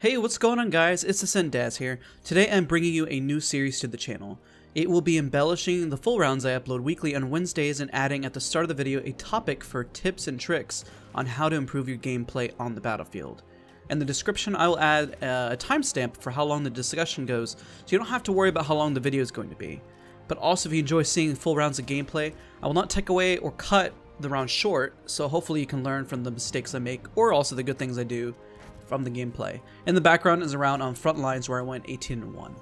Hey, what's going on guys? It's the Dazs here. Today I'm bringing you a new series to the channel. It will be embellishing the full rounds I upload weekly on Wednesdays and adding at the start of the video a topic for tips and tricks on how to improve your gameplay on the battlefield. In the description I will add a timestamp for how long the discussion goes, so you don't have to worry about how long the video is going to be. But also if you enjoy seeing full rounds of gameplay, I will not take away or cut the round short, so hopefully you can learn from the mistakes I make or also the good things I do from the gameplay. In the background is a round on Frontlines where I went 18-1.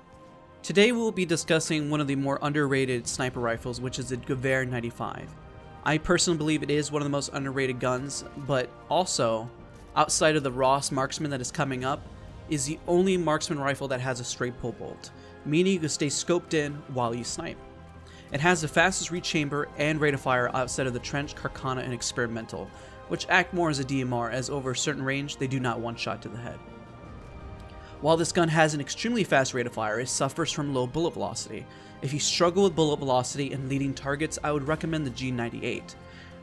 Today we'll be discussing one of the more underrated sniper rifles, which is the Gewehr 95. I personally believe it is one of the most underrated guns, but also, outside of the Ross marksman that is coming up, is the only marksman rifle that has a straight pull bolt, meaning you can stay scoped in while you snipe. It has the fastest reach chamber and rate of fire outside of the trench, Carcana, and experimental, which act more as a DMR, as over a certain range they do not one-shot to the head. While this gun has an extremely fast rate of fire, it suffers from low bullet velocity. If you struggle with bullet velocity and leading targets, I would recommend the G98.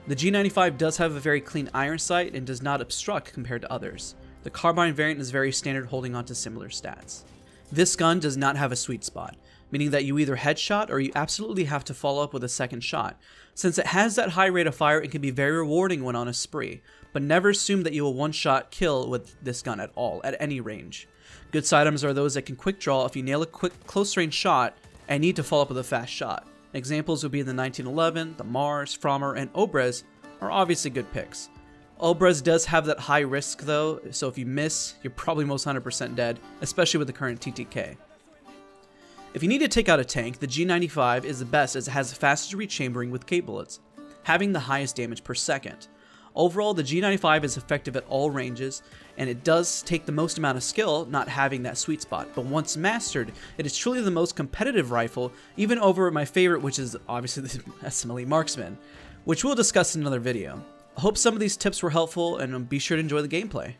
The G95 does have a very clean iron sight and does not obstruct compared to others. The carbine variant is very standard, holding on to similar stats. This gun does not have a sweet spot, meaning that you either headshot or you absolutely have to follow up with a second shot. Since it has that high rate of fire, it can be very rewarding when on a spree, but never assume that you will one-shot kill with this gun at all, at any range. Good sidearms are those that can quick draw if you nail a quick close-range shot and need to follow up with a fast shot. Examples would be the 1911, the Mars, Frommer, and Obrez are obviously good picks. Obrez does have that high risk though, so if you miss, you're probably most 100% dead, especially with the current TTK. If you need to take out a tank, the G95 is the best as it has the fastest reach chambering with K bullets, having the highest damage per second. Overall, the G95 is effective at all ranges, and it does take the most amount of skill not having that sweet spot, but once mastered, it is truly the most competitive rifle, even over my favorite, which is obviously the SMLE Marksman, which we'll discuss in another video. I hope some of these tips were helpful, and be sure to enjoy the gameplay.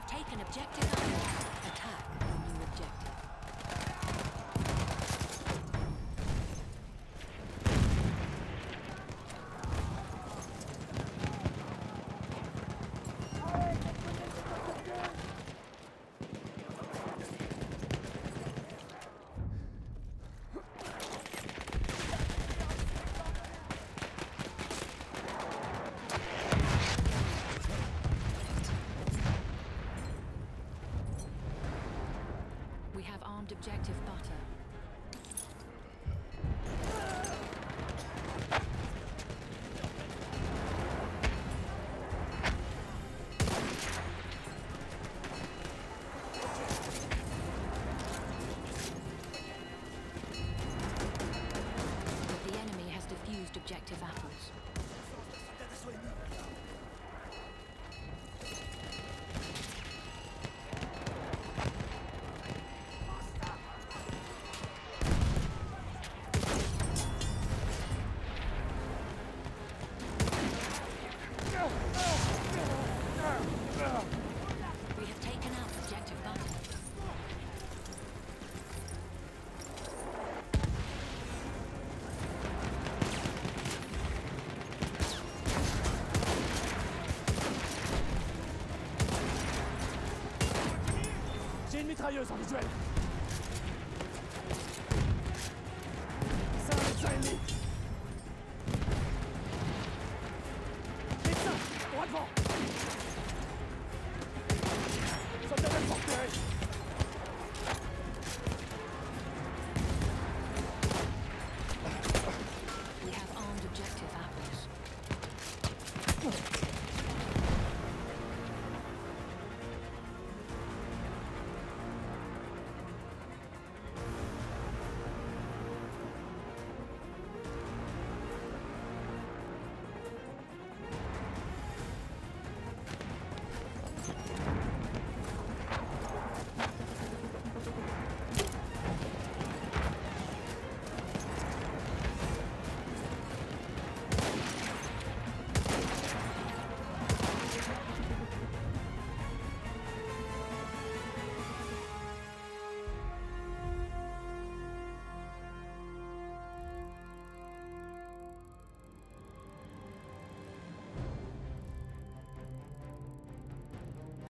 Taken objective. Attack on new objective. We have armed objective butter. The enemy has defused objective apples. We have taken out objective butter. J'ai une mitrailleuse en visuel.